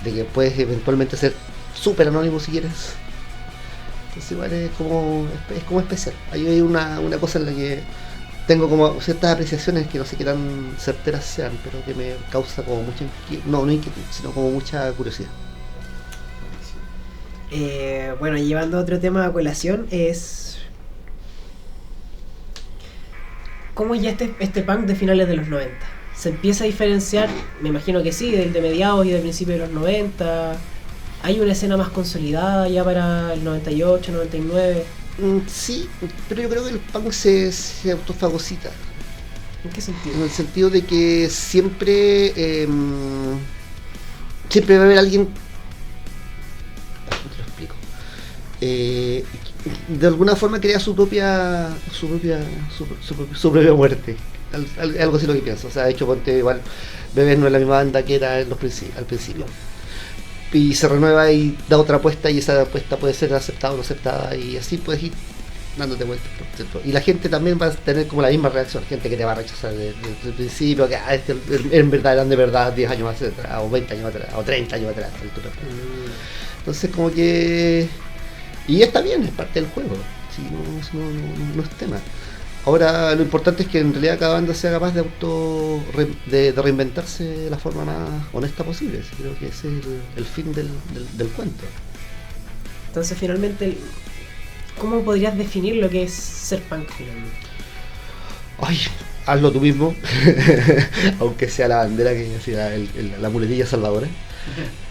de que puedes eventualmente ser súper anónimo si quieres. Entonces igual es como especial. Ahí hay una cosa en la que tengo como ciertas apreciaciones que no sé qué tan certeras sean, pero que me causa como mucha no inquietud, sino como mucha curiosidad. Bueno, llevando otro tema a colación es... ¿Cómo es ya este punk de finales de los 90? ¿Se empieza a diferenciar? Me imagino que sí, del de mediados y del principio de los 90. ¿Hay una escena más consolidada ya para el 98, 99? Sí, pero yo creo que el punk se autofagocita, ¿En qué en sentido? el sentido de que siempre va a haber alguien, ¿cómo te lo explico? De alguna forma crea su propia muerte. Algo así lo que pienso. O sea, de hecho, ponte igual, Bebés no es la misma banda que era al principio. Y se renueva y da otra apuesta, y esa apuesta puede ser aceptada o no aceptada, y así puedes ir dándote vueltas por centro. Y la gente también va a tener como la misma reacción, gente que te va a rechazar desde el principio, que en verdad eran de verdad 10 años más atrás, o 20 años atrás, o 30 años atrás. Entonces como que... Y está bien, es parte del juego, sí, no es tema. Ahora lo importante es que en realidad cada banda sea capaz de reinventarse de la forma más honesta posible. Sí, creo que ese es el fin del cuento. Entonces, finalmente, ¿cómo podrías definir lo que es ser punk finalmente? Ay, hazlo tú mismo, aunque sea la bandera que sea la muletilla salvadora.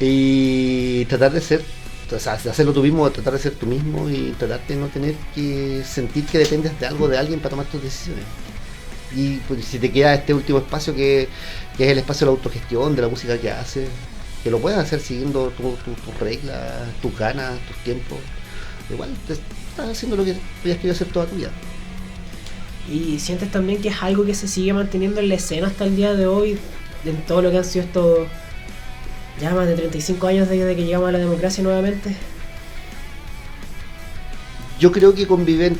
Y tratar de ser, o sea, de hacerlo tú mismo, tratar de ser tú mismo y tratar de no tener que sentir que dependes de algo de alguien para tomar tus decisiones. Y pues, si te queda este último espacio que es el espacio de la autogestión, de la música que haces, que lo puedas hacer siguiendo tus reglas, tus ganas, tus tiempos, igual te estás haciendo lo que hayas querido hacer toda tu vida. ¿Y sientes también que es algo que se sigue manteniendo en la escena hasta el día de hoy, en todo lo que han sido estos ya más de 35 años desde que llegamos a la democracia nuevamente? Yo creo que conviven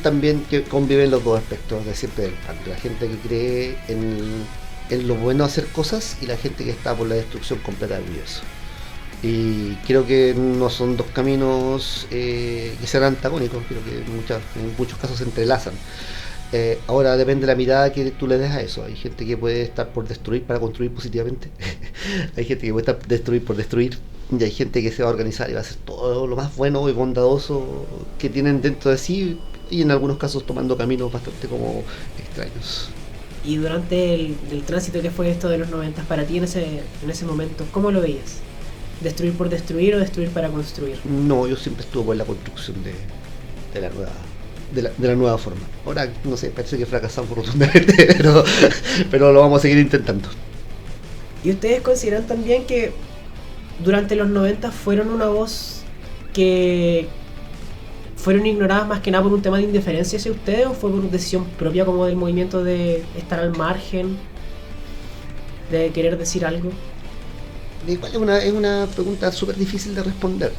los dos aspectos de siempre del punk. La gente que cree en lo bueno de hacer cosas y la gente que está por la destrucción completa del universo. Y creo que no son dos caminos que sean antagónicos, creo que en muchos casos se entrelazan. Ahora depende de la mirada que tú le des a eso. Hay gente que puede estar por destruir para construir positivamente. Hay gente que puede estar destruir por destruir. Y hay gente que se va a organizar y va a hacer todo lo más bueno y bondadoso que tienen dentro de sí, y en algunos casos tomando caminos bastante como extraños. Y durante el tránsito que fue esto de los 90 para ti en ese momento, ¿cómo lo veías? ¿Destruir por destruir o destruir para construir? No, yo siempre estuve por la construcción de la nueva forma. Ahora, no sé, parece que fracasamos rotundamente, pero lo vamos a seguir intentando. ¿Y ustedes consideran también que durante los 90 fueron una voz que fueron ignoradas más que nada por un tema de indiferencia hacia ustedes, o fue por decisión propia como del movimiento de estar al margen, de querer decir algo? Igual es una pregunta súper difícil de responder,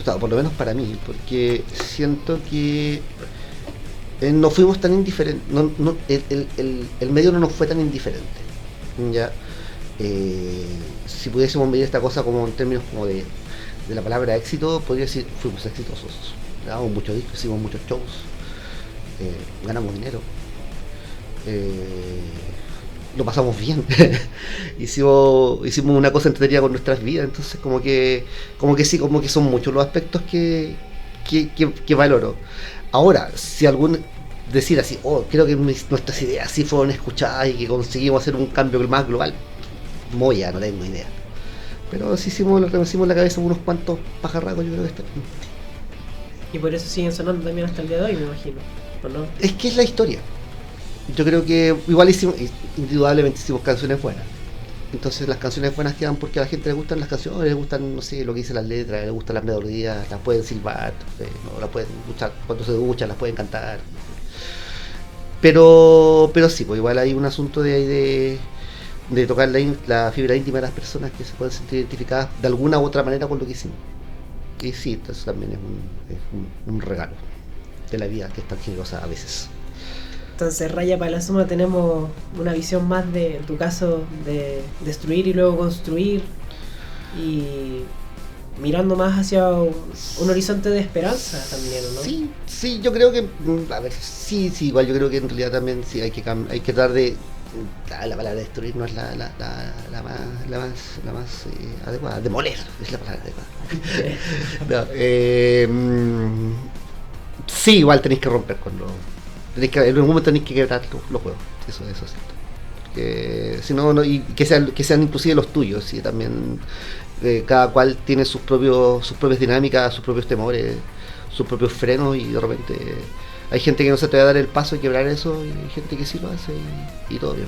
por lo menos para mí, porque siento que no fuimos tan indiferentes, el medio no nos fue tan indiferente. Ya, si pudiésemos medir esta cosa como en términos como de la palabra éxito, podría decir fuimos exitosos. Grabamos muchos discos, hicimos muchos shows, ganamos dinero. lo pasamos bien. Hicimos una cosa entretenida con nuestras vidas, entonces como que sí, como que son muchos los aspectos que valoro. Ahora, si algún decir así, oh, creo que nuestras ideas sí fueron escuchadas y que conseguimos hacer un cambio más global, moya, no tengo idea. Pero sí hicimos la cabeza unos cuantos pajarracos, yo creo que está bien. Y por eso siguen sonando también hasta el día de hoy, me imagino. ¿O no? Es que es la historia. Yo creo que igual indudablemente hicimos canciones buenas. Entonces las canciones buenas quedan porque a la gente le gustan las canciones, le gustan, no sé, lo que dicen las letras, le gustan las melodías, las pueden silbar, no, las pueden escuchar cuando se duchan, las pueden cantar. Pero sí, pues igual hay un asunto de tocar la fibra íntima de las personas que se pueden sentir identificadas de alguna u otra manera con lo que hicimos. Y sí, eso también es un regalo de la vida que es tan generosa a veces. Entonces, Raya para la Suma, tenemos una visión más de, en tu caso, de destruir y luego construir, y mirando más hacia un horizonte de esperanza también, ¿no? Sí, yo creo que, a ver, sí, igual yo creo que en realidad también sí hay que tratar de, la palabra destruir no es la más adecuada, demoler es la palabra adecuada. No, sí, igual tenéis que romper en algún momento tenéis que quebrar los juegos, eso es cierto. Porque si no, y que sean inclusive los tuyos, sí, también cada cual tiene sus propias dinámicas, sus propios temores, sus propios frenos, y de repente hay gente que no se atreve a dar el paso y quebrar eso, y hay gente que sí lo hace y todo bien.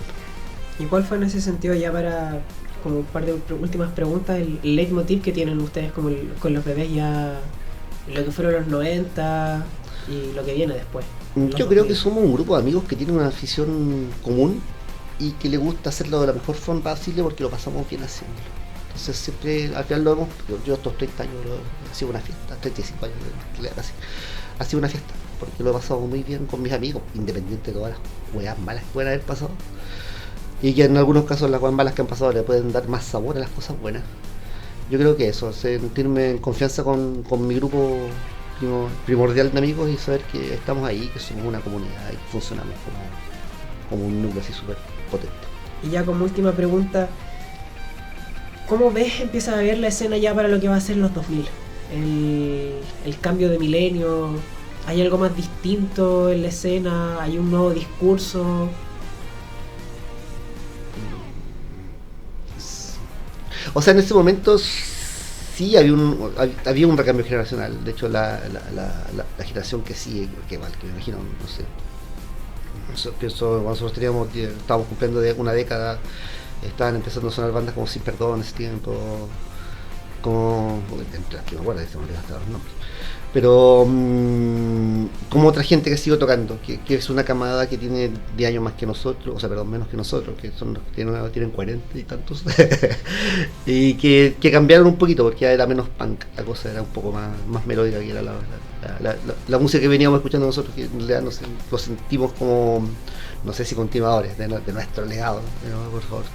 ¿Y cuál fue en ese sentido, ya para como un par de últimas preguntas, el leitmotiv que tienen ustedes con los bebés ya, lo que fueron los 90 y lo que viene después? Yo creo que somos un grupo de amigos que tienen una afición común y que le gusta hacerlo de la mejor forma posible porque lo pasamos bien haciéndolo. Entonces siempre, al final yo estos 30 años ha sido una fiesta, 35 años casi, ha sido una fiesta, porque lo he pasado muy bien con mis amigos, independiente de todas las weas malas que pueden haber pasado, y que en algunos casos las weas malas que han pasado le pueden dar más sabor a las cosas buenas. Yo creo que eso, sentirme en confianza con mi grupo primordial de amigos y saber que estamos ahí, que somos una comunidad y que funcionamos como un núcleo así súper potente. Y ya como última pregunta, ¿cómo empiezas a ver la escena ya para lo que va a ser los 2000? El cambio de milenio, ¿hay algo más distinto en la escena? ¿Hay un nuevo discurso? O sea, en ese momento sí había un recambio generacional. De hecho, la generación que sigue, que me imagino, no sé. Pienso, cuando nosotros estábamos cumpliendo una década, estaban empezando a sonar bandas como Sin Perdón en ese tiempo, como, entre las que me acuerdo, se me olvidan hasta los nombres, pero como otra gente que sigue tocando, que es una camada que tiene 10 años más que nosotros, o sea, perdón, menos que nosotros, que son los que tienen 40 y tantos, y que cambiaron un poquito porque era menos punk, la cosa era un poco más melódica, que era la música que veníamos escuchando nosotros, que en realidad lo sentimos como, no sé si continuadores de nuestro legado, ¿no? Por favor,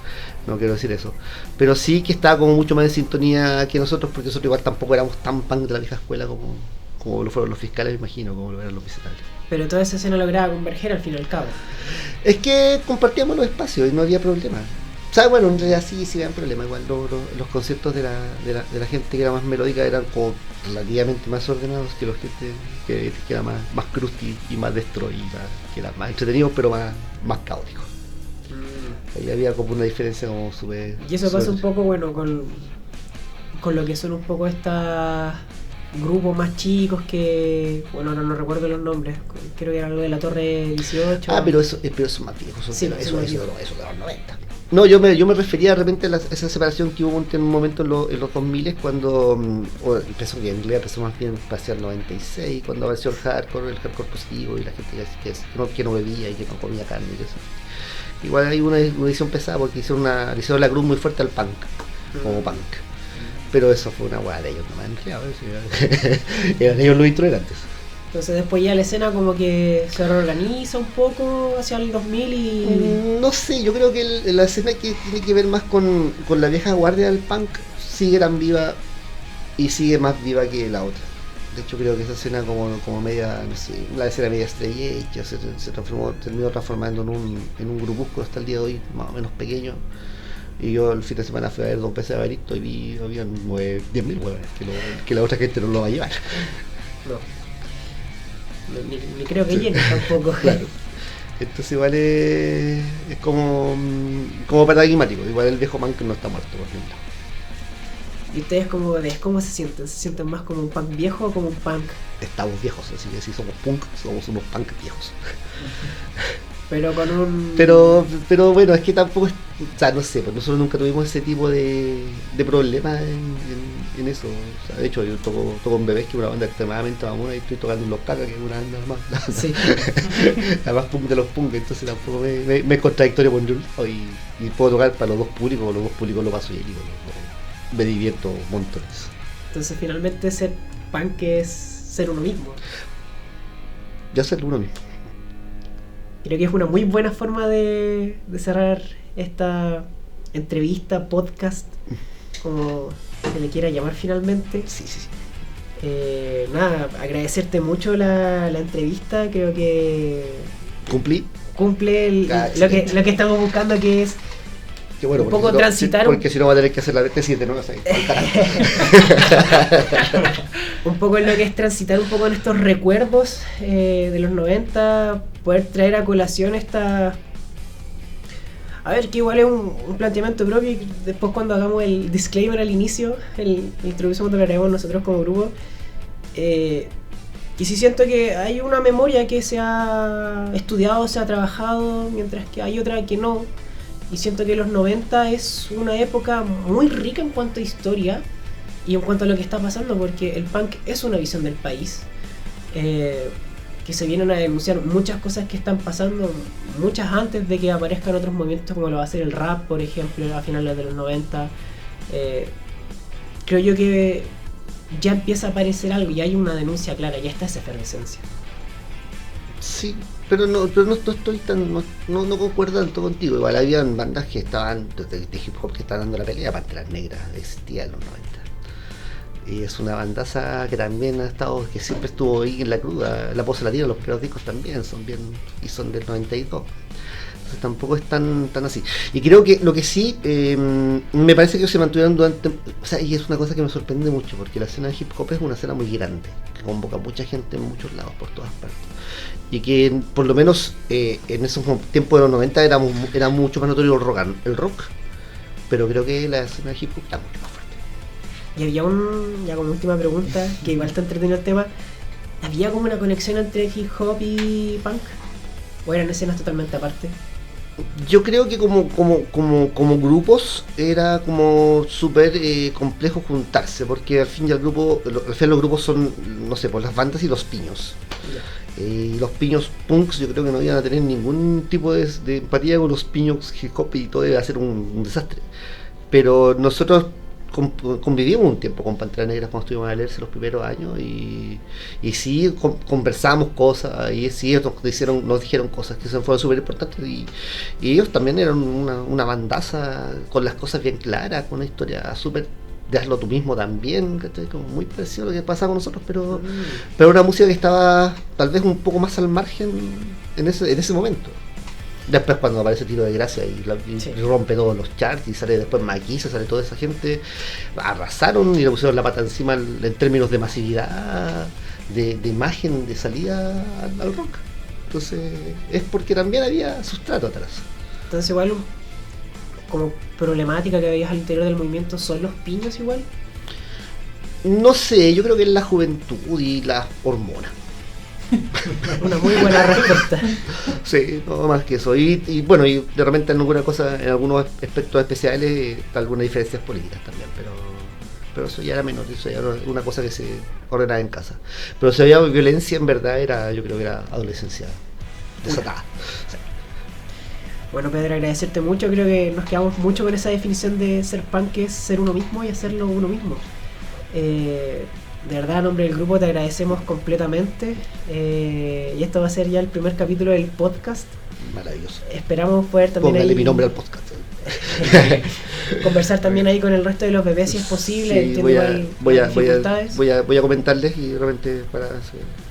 no quiero decir eso, pero sí que estaba como mucho más en sintonía que nosotros, porque nosotros igual tampoco éramos tan punk de la vieja escuela como lo fueron los Fiscales, me imagino, como lo eran los Visitables. Pero toda esa escena lograba converger al fin y al cabo. Es que compartíamos los espacios y no había problema. O sea, bueno, en realidad sí había problema. Igual los conciertos de la gente que era más melódica eran como relativamente más ordenados que los gente que era más crusty y más destroyida, que eran más entretenidos pero más caóticos. Ahí había como una diferencia como súper... Y eso pasa un poco, bueno, con lo que son un poco estas grupos más chicos que, bueno, ahora no recuerdo los nombres, creo que era algo de la Torre 18. Pero eso es más viejo, eso de los 90. No, yo me refería de repente a esa separación que hubo en un momento en los 2000 cuando empezó más bien hacia el 96, cuando apareció el hardcore positivo y la gente que no bebía y que no comía carne y eso. Igual hay una edición pesada porque hicieron la cruz muy fuerte al punk, como punk. Pero eso fue una hueá de ellos nomás, en realidad, eran ellos los intolerantes. Entonces después ya la escena como que se reorganiza un poco hacia el 2000 y... No sé, yo creo que la escena que tiene que ver más con la vieja guardia del punk sigue tan viva y sigue más viva que la otra. De hecho creo que esa escena como media, no sé, la escena media estrella terminó transformando en un grupúsculo hasta el día de hoy, más o menos pequeño. Y yo el fin de semana fui a ver Don Pez de Barito y vi, habían 10.000 huevones, que la otra gente no lo va a llevar. No, ni creo que llegue tampoco. Claro. Entonces igual es como paradigmático. Igual el viejo punk no está muerto, por ejemplo. ¿Y ustedes cómo se sienten? ¿Se sienten más como un punk viejo o como un punk? Estamos viejos, así que si somos punk, somos unos punk viejos. Pero con un... Pero bueno, es que tampoco es... O sea, no sé, pues nosotros nunca tuvimos ese tipo de problemas en eso. O sea, de hecho, yo toco en Bebés, que es una banda extremadamente mamona, y estoy tocando en Los Cacas, que es una banda más... Sí. La más punk de los punk, entonces tampoco me es contradictorio poner un lado y puedo tocar para los dos públicos lo paso bien y me divierto montones. Entonces finalmente ser punk es ser uno mismo. Ya ser uno mismo. Creo que es una muy buena forma de cerrar esta entrevista, podcast, como se le quiera llamar finalmente. Sí. Nada, agradecerte mucho la entrevista. Creo que ¿Cumplí? cumple lo que estamos buscando, que es Qué bueno, un poco transitar. Porque si no va a tener que hacer la tesis de nuevo. Un poco en lo que es transitar un poco en estos recuerdos de los 90, poder traer a colación esta... A ver, que igual es un planteamiento propio, y después cuando hagamos el disclaimer al inicio, la introducción que haremos nosotros como grupo, y sí siento que hay una memoria que se ha estudiado, se ha trabajado, mientras que hay otra que no. Y siento que los 90 es una época muy rica en cuanto a historia y en cuanto a lo que está pasando, porque el punk es una visión del país, que se vienen a denunciar muchas cosas que están pasando, muchas antes de que aparezcan otros movimientos como lo va a ser el rap, por ejemplo, a finales de los 90. Creo yo que ya empieza a aparecer algo y hay una denuncia clara, ya está esa efervescencia. Sí, pero no estoy tan... No concuerdo tanto contigo. Igual habían bandas que estaban de hip hop que estaban dando la pelea. Panteras Negras existía en los 90. Y es una bandaza que también ha estado, que siempre estuvo ahí en la cruda. La Pose Latina, los primeros discos también son del 92. Entonces tampoco es tan así. Y creo que lo que sí, me parece que se mantuvieron durante... O sea, y es una cosa que me sorprende mucho, porque la escena de hip hop es una escena muy grande, que convoca a mucha gente en muchos lados, por todas partes. Y que por lo menos en esos tiempos de los 90 era mucho más notorio el rock, pero creo que la escena de hip hop está mucho más fuerte. Y había ya como última pregunta, que igual está entretenido el tema, ¿había como una conexión entre hip hop y punk? ¿O eran escenas totalmente aparte? Yo creo que como grupos era como súper complejo juntarse, porque al fin los grupos son, no sé, pues las bandas y los piños. Y los piños punks yo creo que no iban a tener ningún tipo de empatía con los piños hip hop y todo iba a ser un desastre. Pero nosotros convivimos un tiempo con Panteras Negras cuando estuvimos a leerse los primeros años y sí conversamos cosas y sí nos dijeron cosas que fueron súper importantes y ellos también eran una bandaza con las cosas bien claras, con una historia súper de hazlo tú mismo también, ¿cachai? Como muy parecido a lo que pasaba con nosotros, pero una música que estaba tal vez un poco más al margen en ese momento. Después cuando aparece Tiro de Gracia y rompe todos los charts y sale después Maquisa, sale toda esa gente, arrasaron y le pusieron la pata encima en términos de masividad, de imagen, de salida al rock. Entonces es porque también había sustrato atrás. Entonces igual como problemática que veías al interior del movimiento son los piños igual. No sé, yo creo que es la juventud y las hormonas. Una muy buena respuesta. Sí, no más que eso. Y bueno, y de repente en algunos aspectos especiales, algunas diferencias políticas también, pero eso ya era menor, eso ya era una cosa que se ordenaba en casa. Pero si había violencia, en verdad yo creo que era adolescencia desatada. Sí. Bueno, Pedro, agradecerte mucho. Creo que nos quedamos mucho con esa definición de ser punk, que es ser uno mismo y hacerlo uno mismo. De verdad, a nombre del grupo te agradecemos completamente. Y esto va a ser ya el primer capítulo del podcast. Maravilloso. Esperamos poder también Póngale mi nombre al podcast. Conversar también ahí con el resto de los bebés si es posible. Sí, entiendo voy a, igual voy, a, las voy, a, dificultades. voy a comentarles y realmente para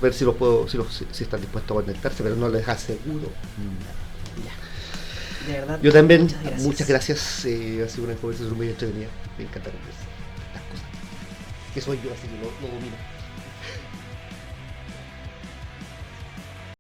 ver si los puedo, si están dispuestos a conectarse, pero no les aseguro nada. De verdad. Yo también, Muchas gracias. ha sido una conversación muy entretenida. Me encanta conversar las cosas. Que soy yo, así que lo domino.